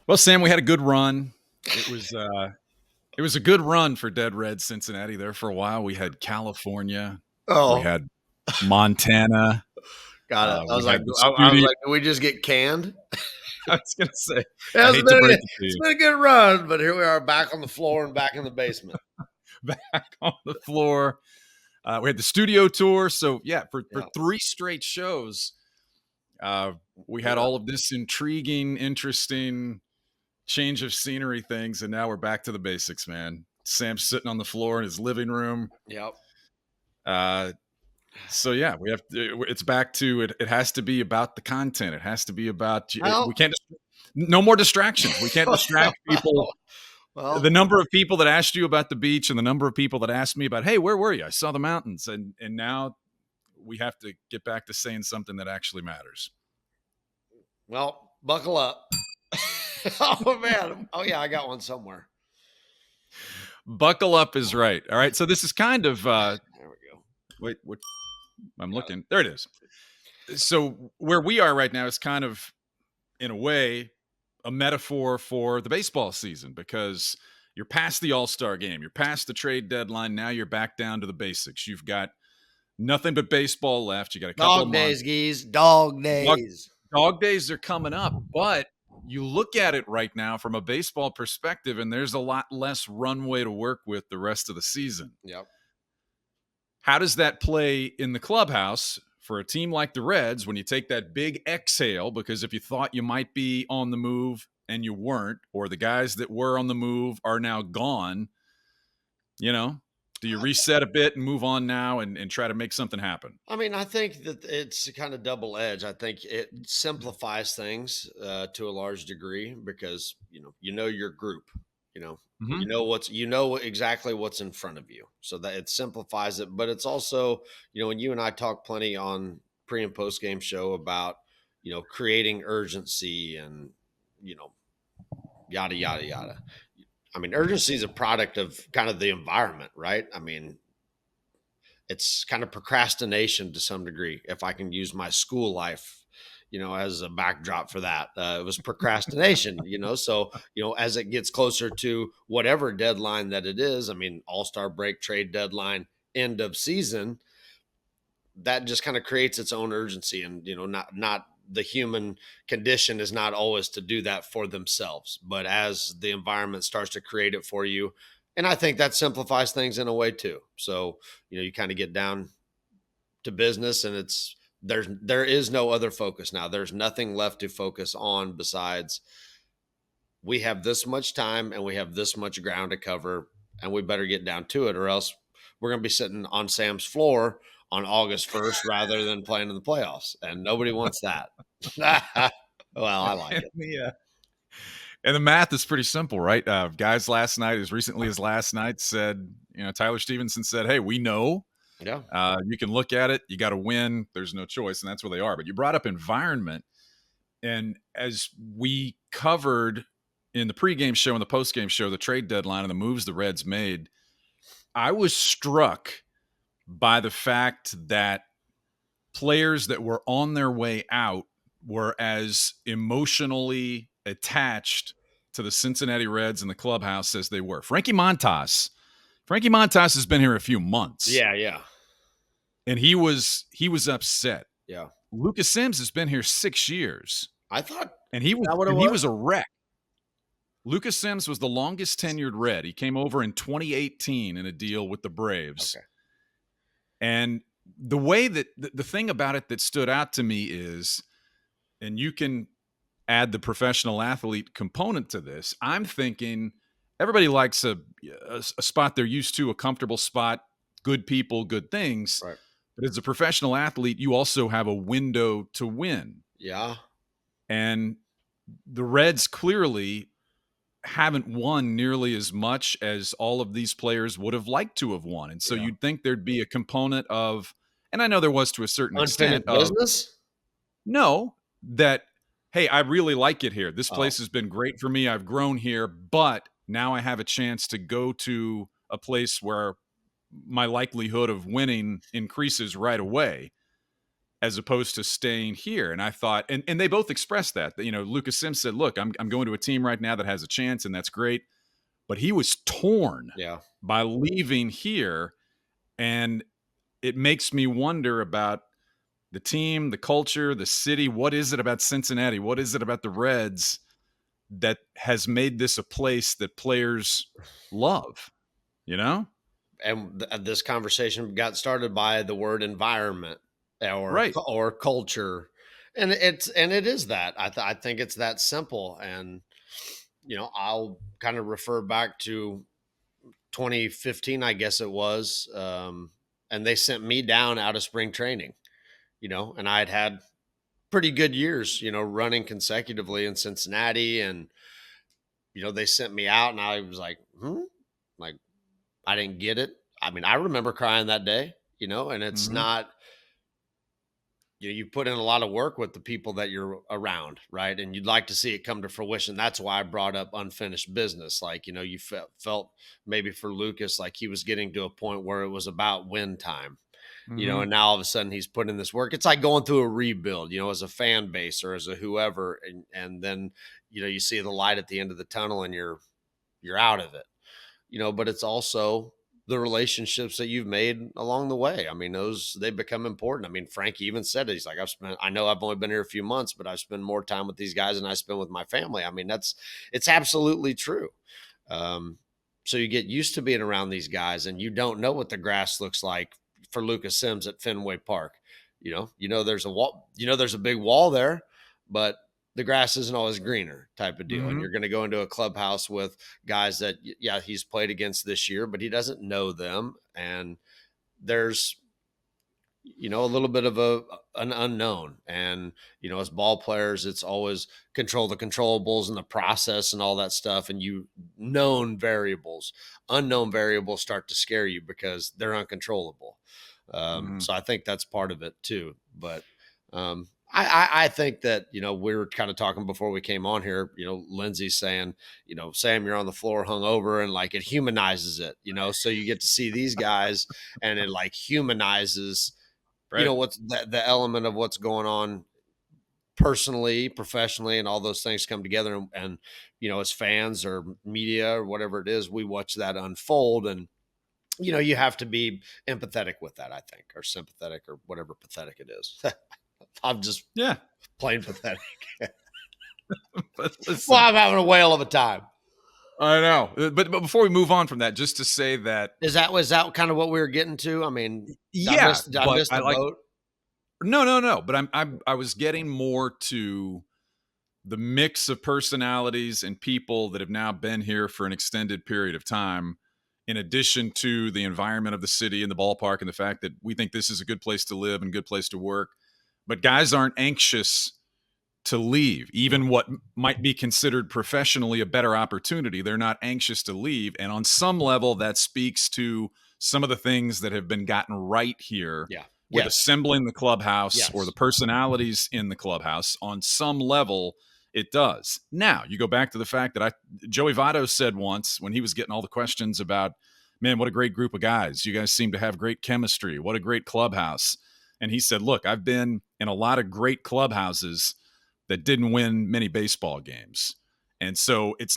Well, Sam, we had a good run. It was a good run for Dead Red Cincinnati there for a while. We had California, we Oh, had Montana, got it. I we was like, had the I was studio. like, did we just get canned? I was going to say, I It's hate to been break a, it to it's you, been a good run, but here we are back on the floor and back in the basement. back on the floor. We had the studio tour. So, yeah, for Yeah, three straight shows, uh, we had yeah. all of this intriguing, interesting change of scenery things. And now we're back to the basics, man. Sam's sitting on the floor in his living room. Yep. Uh, So yeah, we have to, it's back to it. It has to be about the content. It has to be about we Well, can't no more distractions. We can't distract people. The well, number of people that asked you about the beach and the number of people that asked me about, hey, where were you? I saw the mountains, and now we have to get back to saying something that actually matters. well, buckle up. Oh man. Oh yeah, I got one somewhere. Buckle up is right. All right. So this is kind of There we go. wait, what I'm Got it. looking. There it is. So where we are right now is kind of in a way a metaphor for the baseball season because you're past the all-star game, you're past the trade deadline, now you're back down to the basics. You've got nothing but baseball left. You got a couple of Dog months. days, geese. Dog dog, days. dog days are coming up, but you look at it right now from a baseball perspective and there's a lot less runway to work with the rest of the season. Yep. How does that play in the clubhouse for a team like the Reds when you take that big exhale? Because if you thought you might be on the move and you weren't, or the guys that were on the move are now gone, you know, do you reset a bit and move on now and try to make something happen? I mean, I think that it's kind of double edged. I think it simplifies things to a large degree because you know your group, you know Mm-hmm. you know exactly what's in front of you, so that it simplifies it. But it's also when you and I talk plenty on pre and post game show about creating urgency and you know yada yada yada. I mean, urgency is a product of kind of the environment, right? I mean, it's kind of procrastination to some degree. If I can use my school life, as a backdrop for that, it was procrastination. So as it gets closer to whatever deadline that it is, I mean, All Star break, trade deadline, end of season, that just kind of creates its own urgency, and not the human condition is not always to do that for themselves, but as the environment starts to create it for you. And I think that simplifies things in a way too. So you kind of get down to business, and there is no other focus now. There's nothing left to focus on besides we have this much time and we have this much ground to cover, and we better get down to it, or else we're going to be sitting on Sam's floor on August 1st rather than playing in the playoffs. And nobody wants that. Well, I like it. Yeah. And the math is pretty simple, right? Guys last night, as recently as last night, said, Tyler Stevenson said, hey, we know. Yeah. You can look at it. You got to win. There's no choice. And that's where they are. But you brought up environment. And as we covered in the pregame show and the postgame show, the trade deadline and the moves the Reds made, I was struck by the fact that players that were on their way out were as emotionally attached to the Cincinnati Reds and the clubhouse as they were. Frankie Montas has been here a few months. Yeah. Yeah. And he was upset. Yeah. Lucas Sims has been here 6 years. I thought, And he he was a wreck. Lucas Sims was the longest tenured Red. He came over in 2018 in a deal with the Braves. Okay. And the way that the thing about it that stood out to me is, and you can add the professional athlete component to this, I'm thinking everybody likes a spot they're used to, a comfortable spot, good people, good things. Right. But as a professional athlete, you also have a window to win. Yeah. And the Reds clearly haven't won nearly as much as all of these players would have liked to have won. And so you'd think there'd be a component of, and I know there was to a certain Unfinished extent of, business. no, that, hey, I really like it here. This Oh. place has been great for me. I've grown here, but now I have a chance to go to a place where my likelihood of winning increases right away. as opposed to staying here. And I thought, and they both expressed that. You know, Lucas Sims said, "Look, I'm going to a team right now that has a chance, and that's great." But he was torn Yeah. by leaving here, and it makes me wonder about the team, the culture, the city. What is it about Cincinnati? What is it about the Reds that has made this a place that players love? You know? And this conversation got started by the word environment Right. or culture, and it is that I think it's that simple. And I'll kind of refer back to 2015, I guess it was, and they sent me down out of spring training, and I had pretty good years, running consecutively in Cincinnati, and they sent me out, and I was like, like, I didn't get it. I mean, I remember crying that day, and it's Mhm. not, you put in a lot of work with the people that you're around, right? And you'd like to see it come to fruition. That's why I brought up unfinished business. Like, you felt maybe for Lucas, like he was getting to a point where it was about win time, Mhm. and now all of a sudden he's putting in this work. It's like going through a rebuild, as a fan base or as a whoever. And then, you see the light at the end of the tunnel and you're out of it, but it's also the relationships that you've made along the way. I mean, they become important. I mean, Frankie even said it. He's like, I know I've only been here a few months, but I've spent more time with these guys than I spend with my family. I mean, it's absolutely true. Um, so you get used to being around these guys, and you don't know what the grass looks like for Lucas Sims at Fenway Park. There's a wall, there's a big wall there, but the grass isn't always greener type of deal. And Mhm. you're going to go into a clubhouse with guys that, yeah, he's played against this year, but he doesn't know them. And there's, a little bit of an unknown. And as ball players, it's always control the controllables and the process and all that stuff. And known variables, unknown variables start to scare you because they're uncontrollable. Mhm. So I think that's part of it too. But I think that, we were kind of talking before we came on here, Lindsay saying, Sam, you're on the floor hung over, and like it humanizes it, so you get to see these guys, and it like humanizes, Right. what's the element of what's going on personally, professionally, and all those things come together. And as fans or media or whatever it is, we watch that unfold. And you have to be empathetic with that, I think, or sympathetic, or whatever pathetic it is. I'm just Yeah. plain pathetic. But Well, listen, I'm having a whale of a time. I know. But before we move on from that, just to say that Was that kind of what we were getting to? I mean, did I yeah, miss did I but miss I the like boat? no, no, no, but I was getting more to the mix of personalities and people that have now been here for an extended period of time, in addition to the environment of the city and the ballpark and the fact that we think this is a good place to live and a good place to work. But guys aren't anxious to leave, even what might be considered professionally a better opportunity. They're not anxious to leave. And on some level, that speaks to some of the things that have been gotten right here Yeah. with Yes. assembling the clubhouse or the Yes. personalities in the clubhouse. On some level, it does. Now, you go back to the fact that Joey Votto said once when he was getting all the questions about, man, what a great group of guys. You guys seem to have great chemistry. What a great clubhouse. And he said, look, I've been in a lot of great clubhouses that didn't win many baseball games. And so it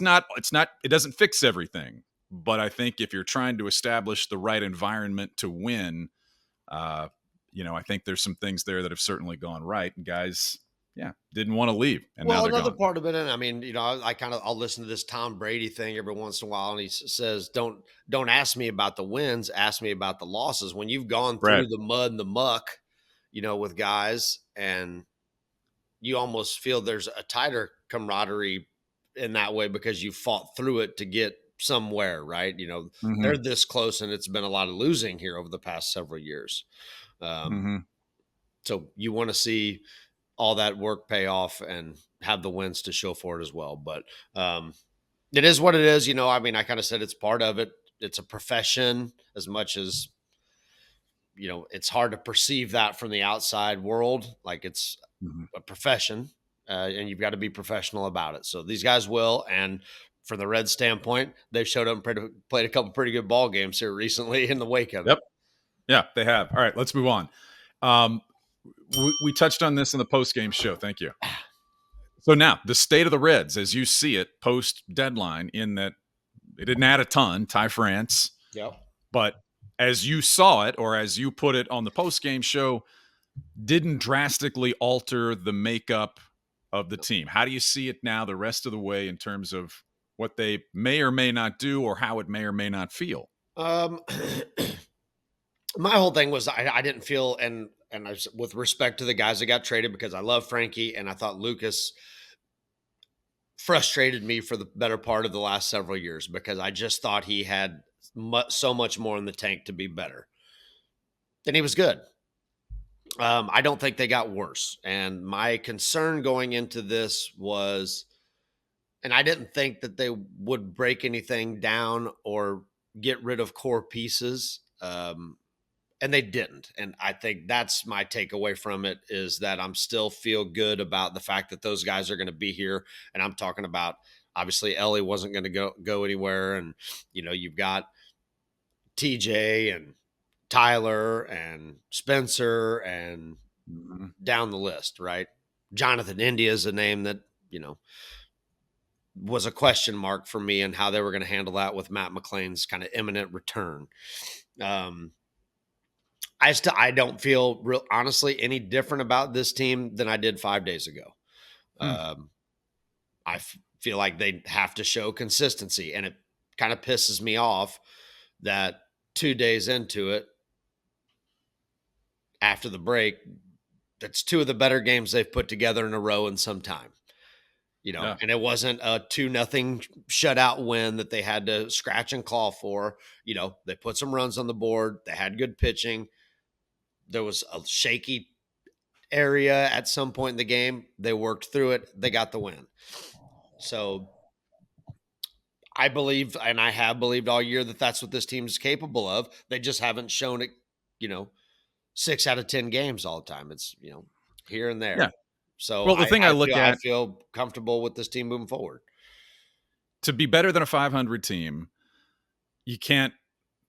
doesn't fix everything. But I think if you're trying to establish the right environment to win, uh, I think there's some things there that have certainly gone right. And guys, yeah, didn't want to leave, and now Well, they're another gone. part of it, and I mean, I'll listen to this Tom Brady thing every once in a while, and he says, "Don't ask me about the wins, ask me about the losses." When you've gone Right. through the mud and the muck, with guys, and you almost feel there's a tighter camaraderie in that way because you fought through it to get somewhere, right? Hmm. They're this close, and it's been a lot of losing here over the past several years. Um, Hmm. so you want to see all that work pay off and have the wins to show for it as well. But it is what it is. I mean, I kind of said it's part of it. It's a profession as much as, it's hard to perceive that from the outside world. Like it's Hmm. a profession, and you've got to be professional about it. So these guys will. And from the Red standpoint, they've showed up and played a couple pretty good ball games here recently in the wake of it. Yep. Yeah, they have. All right, let's move on. Um, We touched on this in the post game show. Thank you. So now the state of the Reds, as you see it post deadline, in that they didn't add a ton, Ty France, Yep. but as you saw it, or as you put it on the post game show, didn't drastically alter the makeup of the team. How do you see it now the rest of the way in terms of what they may or may not do, or how it may or may not feel? Um, my whole thing was I didn't feel, with respect to the guys that got traded, because I love Frankie and I thought Lucas frustrated me for the better part of the last several years because I just thought he had so much more in the tank to be better, and he was good. I don't think they got worse. And my concern going into this was, and I didn't think that they would break anything down or get rid of core pieces. And they didn't. And I think that's my takeaway from it, is that I'm still feel good about the fact that those guys are going to be here. And I'm talking about, obviously Ellie wasn't going to go anywhere. And, you've got TJ and Tyler and Spencer and Mm-hmm. down the list, right? Jonathan India is a name that, was a question mark for me and how they were going to handle that with Matt McLean's kind of imminent return. Um, I don't feel real honestly any different about this team than I did 5 days ago. Hmm. Um, feel like they have to show consistency, and it kind of pisses me off that 2 days into it, after the break, that's two of the better games they've put together in a row in some time. Yeah. And it wasn't a 2-0 shutout win that they had to scratch and claw for. They put some runs on the board. They had good pitching. There was a shaky area at some point in the game. They worked through it. They got the win. So I believe, and I have believed all year, that that's what this team is capable of. They just haven't shown it, 6 out of 10 games all the time. It's, here and Yeah. there. So Well, the thing I look I at, feel comfortable with this team moving forward. to be better than a 500 team, you can't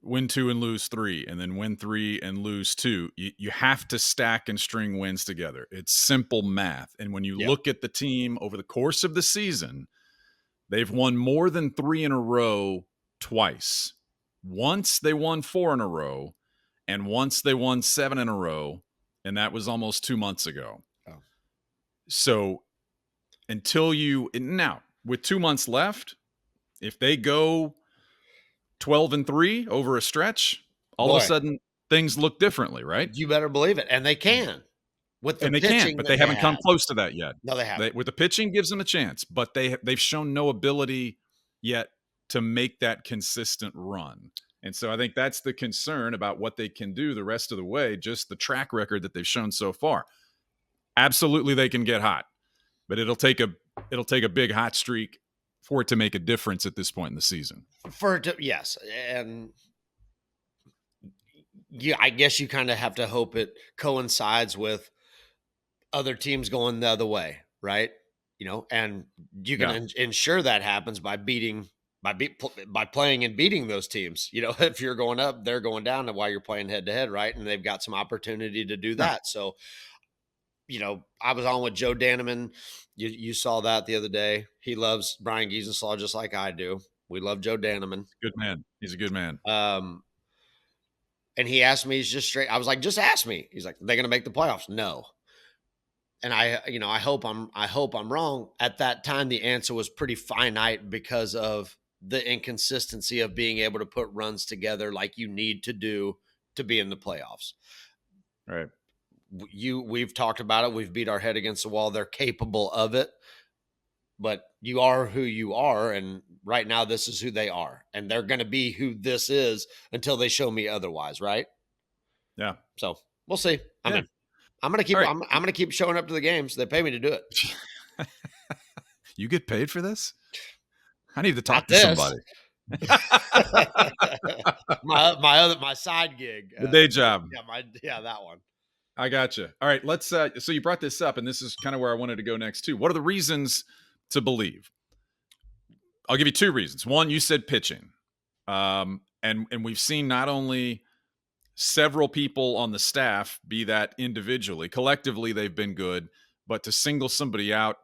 win 2 and lose 3 and then win 3 and lose 2. You have to stack and string wins together. It's simple math. And when you Yep. look at the team over the course of the season, they've won more than 3 in a row twice. Once they won 4 in a row, and once they won 7 in a row, and that was almost 2 months ago. Oh. So until now, with 2 months left, if they go 12 and 3 over a stretch, all of a Boy, sudden things look differently, right? you better believe it. And they can with the And they can, pitching but that they they haven't come have. close to that yet. No, they They, haven't. with the pitching gives them a chance, but they've shown no ability yet to make that consistent run. And so I think that's the concern about what they can do the rest of the way, just the track record that they've shown so far. Absolutely they can get hot, but it'll take a big hot streak for it to make a difference at this point in the season. Yes. And I guess you kind of have to hope it coincides with other teams going the other way, right? And you can Yeah. ensure that happens by by playing and beating those teams. If you're going up, they're going down while you're playing head to head, right? And they've got some opportunity to do Yeah. that. So, I was on with Joe Daneman. You saw that the other day. He loves Brian Giesenslaw just like I do. We love Joe Daneman. Good man. He's a good man. And he asked me, he's just straight. I was like, just ask me. He's like, they're going to make the playoffs. No. And I hope I'm wrong. At that time, the answer was pretty finite because of the inconsistency of being able to put runs together like you need to do to be in the playoffs. Right. We've talked about it. We've beat our head against the wall. They're capable of it, but you are who you are. And right now this is who they are. And they're going to be who this is until they show me otherwise. Right. Yeah. So we'll see. Yeah. I'm going to keep, All right. I'm going to keep showing up to the games. They pay me to do it. You get paid for this? I need to talk Not to somebody. my side gig. The day job. That one. I gotcha. All right, let's so you brought this up, and this is kind of where I wanted to go next too. What are the reasons to believe? I'll give you 2 reasons. One, you said pitching. And we've seen not only several people on the staff, be that individually, collectively, they've been good, but to single somebody out,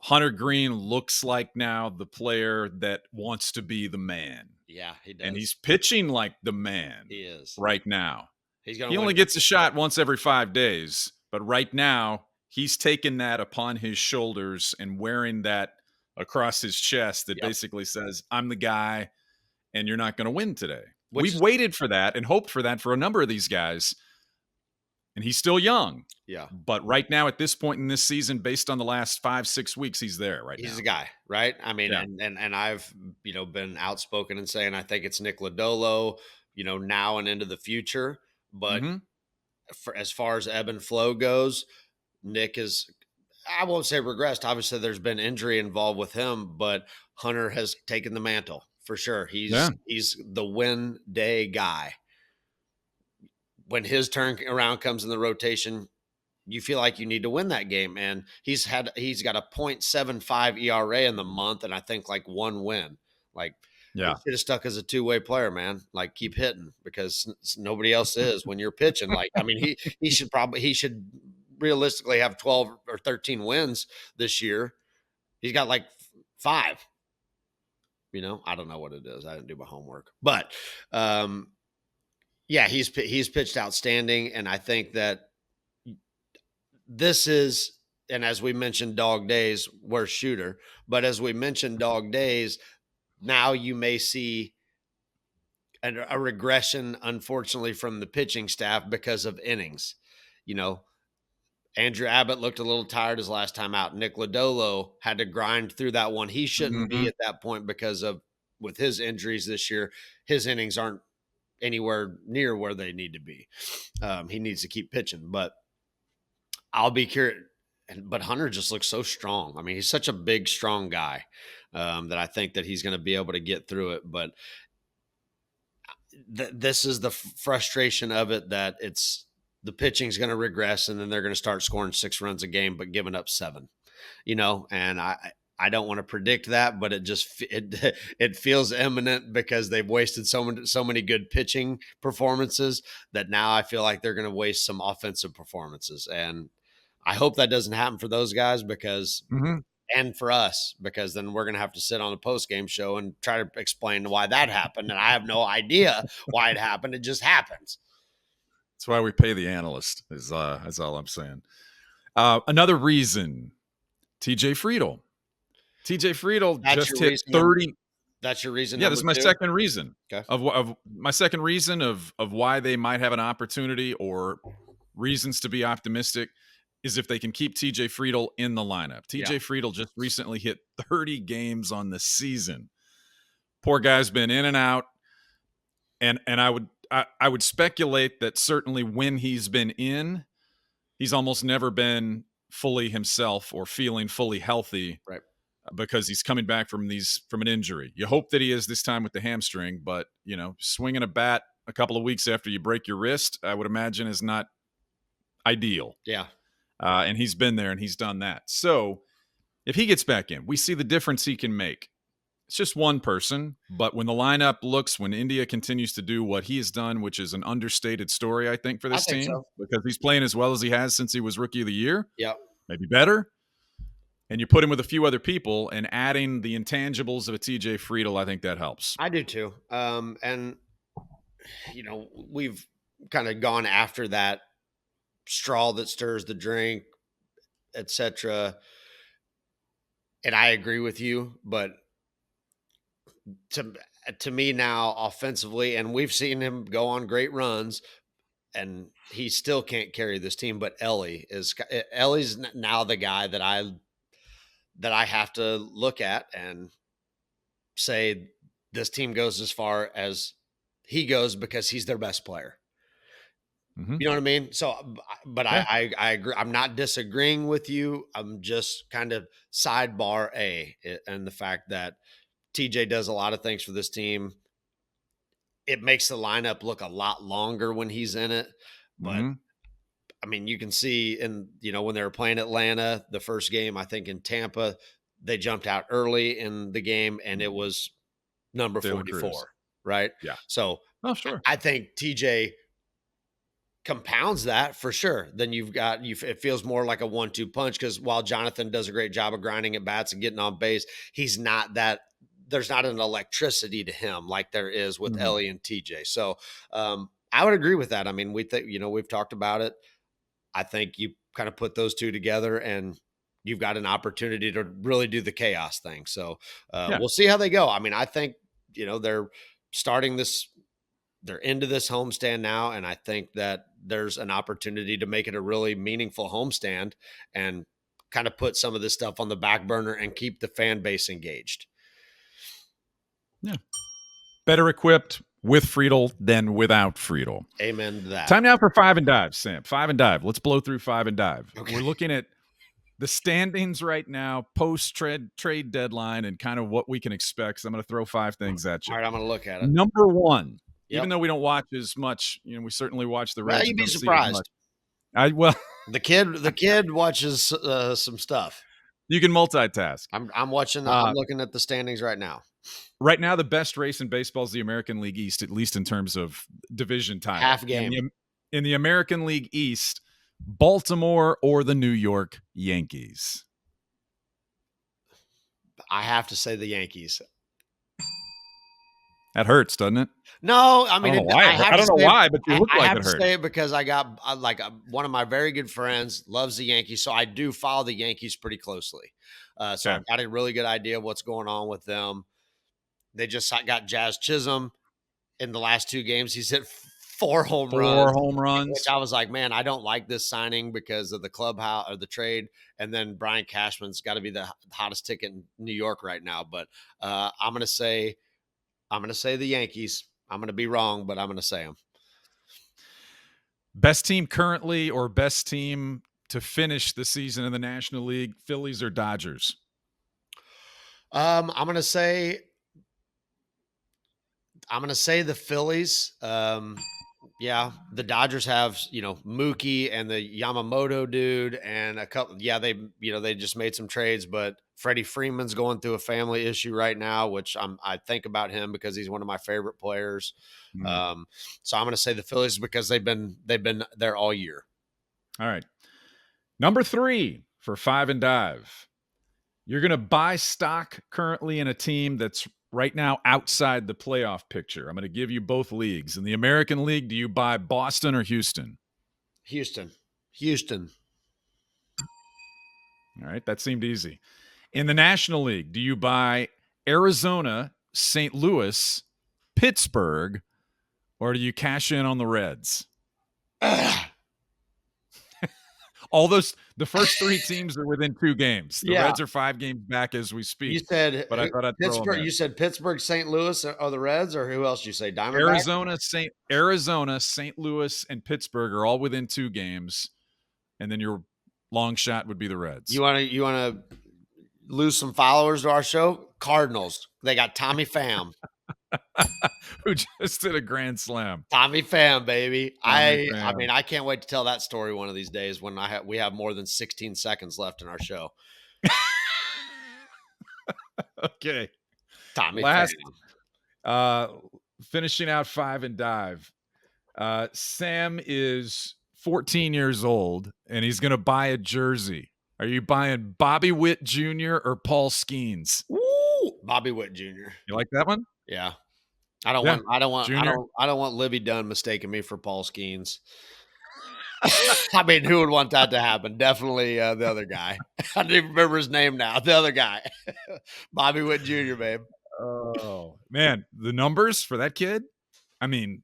Hunter Green looks like now the player that wants to be the man, Yeah, he and does. he's pitching like the man He is. right now. He's gonna He only win. gets a shot once every 5 days, but right now, he's taken that upon his shoulders and wearing that across his chest that Yep. basically says, "I'm the guy, and you're not gonna win today." Which We've is waited for that and hoped for that for a number of these guys, and he's still young. yeah. But right now, at this point in this season, based on the last 5, 6 weeks, he's there right He's the now. guy, right? I mean, Yeah. and I've, been outspoken in saying I think it's Nick Lodolo, now and into the future. But Mhm. for as far as ebb and flow goes, Nick is, I won't say regressed. Obviously, there's been injury involved with him, but Hunter has taken the mantle for sure. Yeah. He's the win day guy. When his turn around comes in the rotation, you feel like you need to win that game. And he's got a .75 ERA in the month, and I think like one win. Like he Yeah. should have stuck as a two-way player, man. Like keep hitting because nobody else is when you're pitching. Like I mean, he should realistically have 12 or 13 wins this year. He's got like five. I don't know what it is. I didn't do my homework, but yeah, he's pitched outstanding, and I think that this is, and as we mentioned dog days, worst shooter, but as we mentioned dog days, now you may see a regression, unfortunately, from the pitching staff because of innings. You know, Andrew Abbott looked a little tired his last time out. Nick Lodolo had to grind through that one. He shouldn't be Mhm. at that point because of with his injuries this year, his innings aren't anywhere near where they need to be. He needs to keep pitching, but I'll be curious. But Hunter just looks so strong. I mean, he's such a big, strong guy that I think that he's going to be able to get through it. But this is the frustration of it that it's the pitching's going to regress, and then they're going to start scoring 6 runs a game, but giving up 7. And I don't want to predict that, but it feels imminent because they've wasted so many good pitching performances that now I feel like they're going to waste some offensive performances, and I hope that doesn't happen for those guys because Mhm. and for us because then we're going to have to sit on the post game show and try to explain why that happened, and I have no idea why it happened. It just happens. That's why we pay the analyst. Is all I'm saying. Another reason, TJ Friedel. TJ Friedel That's just your hit reason number. 30. That's your reason Yeah, this number is my two. second reason Okay. of my second reason of why they might have an opportunity or reasons to be optimistic is if they can keep TJ Friedel in the lineup. Yeah. TJ Friedel just recently hit 30 games on the season. Poor guy's been in and out, and I would speculate that certainly when he's been in, he's almost never been fully himself or feeling fully healthy Right. because he's coming back from an injury. You hope that he is this time with the hamstring, but swinging a bat a couple of weeks after you break your wrist, I would imagine is not ideal. Yeah. And he's been there and he's done that. So if he gets back in, we see the difference he can make. It's just one person, but when India continues to do what he has done, which is an understated story, I think, for I this think team, so. because he's playing as well as he has since he was rookie of the year, Yeah. maybe better. And you put him with a few other people and adding the intangibles of a TJ Friedel, I think that helps. I do too. And we've kind of gone after that straw that stirs the drink, etc. And I agree with you, but to to me now offensively, and we've seen him go on great runs, and he still can't carry this team. But Ellie's now the guy that I have to look at and say this team goes as far as he goes because he's their best player. Hmm. You know what I mean? So, but Yeah. I agree. I'm not disagreeing with you. I'm just kind of sidebar and the fact that TJ does a lot of things for this team. It makes the lineup look a lot longer when he's in it. But Hmm. I mean, you can see when they were playing Atlanta, the first game, I think in Tampa, they jumped out early in the game and it was number Daily Cruz. 44, right? Yeah. So Oh, sure. I think TJ compounds that for sure. Then it feels more like a 1-2 punch because while Jonathan does a great job of grinding at bats and getting on base, he's not that. There's not an electricity to him like there is with Mhm. Ellie and TJ. So I would agree with that. I mean, we think we've talked about it. I think you kind of put those two together and you've got an opportunity to really do the chaos thing. So Yeah. we'll see how they go. I mean, I think they're starting this they're into this homestand now, and I think that there's an opportunity to make it a really meaningful homestand and kind of put some of this stuff on the back burner and keep the fan base engaged. Yeah. Better equipped with Friedel than without Friedel. Amen to that. Time now for Five and Dive, Sam. Five and Dive. Let's blow through Five and Dive. Okay. We're looking at the standings right now, post trade deadline, and kind of what we can expect. So I'm going to throw 5 things at you. All right, I'm going to look at it. Number 1, Yep. even though we don't watch as much, we certainly watch the Well, Reds. you'd And be don't see as much. surprised. The kid watches some stuff. You can multitask. I'm watching. I'm looking at the standings right now. Right now, the best race in baseball is the American League East, at least in terms of division title. Half game. In the American League East, Baltimore or the New York Yankees? I have to say the Yankees. That hurts, doesn't it? No, I mean, I don't know why, but you look like it hurts. I have to say it because I got one of my very good friends loves the Yankees, so I do follow the Yankees pretty closely. So I've got a really good idea of what's going on with them. They just got Jazz Chisholm in the last 2 games. He's hit 4 home runs. Which I was like, man, I don't like this signing because of the clubhouse or the trade. And then Brian Cashman's got to be the hottest ticket in New York right now. But I'm going to say the Yankees. I'm going to be wrong, but I'm going to say them. Best team currently or best team to finish the season in the National League, Phillies or Dodgers? I'm going to say the Phillies. Yeah, the Dodgers have, Mookie and the Yamamoto dude and a couple. Yeah, they just made some trades, but Freddie Freeman's going through a family issue right now, which I think about him because he's one of my favorite players. So I'm going to say the Phillies because they've been there all year. All right. Number 3 for Five and Dive. You're going to buy stock currently in a team that's right now outside the playoff picture. I'm going to give you both leagues. In the American League, do you buy Boston or Houston? Houston. All right, that seemed easy. In the National League, do you buy Arizona, St. Louis, Pittsburgh, or do you cash in on the Reds? The first 3 teams are within 2 games. The Reds are 5 games back as we speak. You said, but I thought I'd throw them Pittsburgh. in. You said Pittsburgh, St. Louis, or the Reds, or who else? You say Diamondbacks? Arizona, St. Louis, and Pittsburgh are all within 2 games, and then your long shot would be the Reds. You want to lose some followers to our show? Cardinals. They got Tommy Pham. Who just did a grand slam. Tommy Pham, baby. I mean, I can't wait to tell that story one of these days when we have more than 16 seconds left in our show. Okay. Tommy Pham. Finishing out Five and Dive. Sam is 14 years old, and he's going to buy a jersey. Are you buying Bobby Witt Jr. or Paul Skeens? Woo! Bobby Witt Jr. You like that one? Yeah. I don't want Libby Dunn mistaking me for Paul Skeens. I mean, who would want that to happen? Definitely the other guy. I don't even remember his name now. The other guy. Bobby Witt Jr., babe. Oh, man. The numbers for that kid? I mean,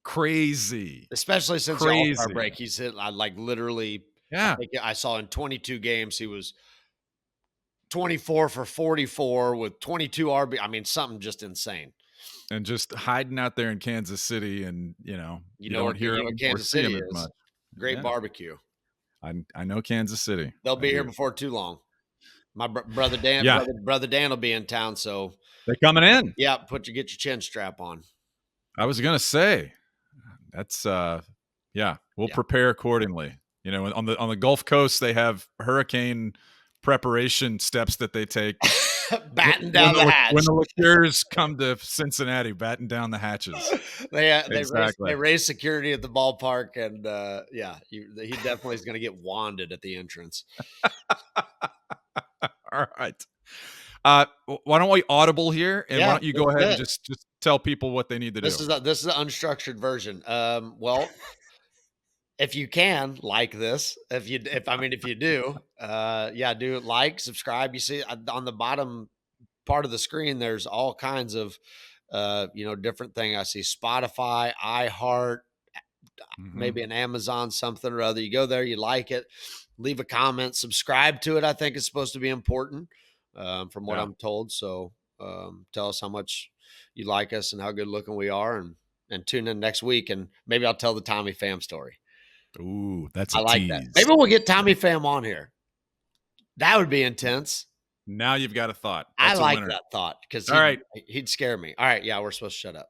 crazy. Especially since the All-Star break. He's hit literally. Yeah. I saw in 22 games, he was 24 for 44 with 22 RB. I mean, something just insane. And just hiding out there in Kansas City, and you don't hear him Kansas City is much. Great barbecue. I know Kansas City. They'll be here before too long. My brother Dan, brother Dan will be in town, so they're coming in. Yeah, get your chin strap on. I was gonna say that's we'll prepare accordingly. On the Gulf Coast, they have hurricane preparation steps that they take Batten down the When hatch. the liqueurs come to Cincinnati, batten down the hatches. They Exactly. raise security at the ballpark, and he definitely is going to get wanded at the entrance. All right. Why don't we audible here, and why Yeah, don't you this go is ahead and it. just tell people what they need to do? This is the unstructured version. Well, if you can like this, if you do, yeah, do like, subscribe. You see on the bottom part of the screen, there's all kinds of different thing. I see Spotify, iHeart, Mhm. maybe an Amazon something or other. You go there, you like it, leave a comment, subscribe to it. I think it's supposed to be important, from what Yeah. I'm told. So tell us how much you like us and how good looking we are, and tune in next week, and maybe I'll tell the Tommy Pham story. Ooh, that's I a like that. tease. Maybe we'll get Tommy Pham on here. That would be intense. Now you've got a thought. I That's a like winner. that thought because All right. he'd scare me. All right, yeah, we're supposed to shut up.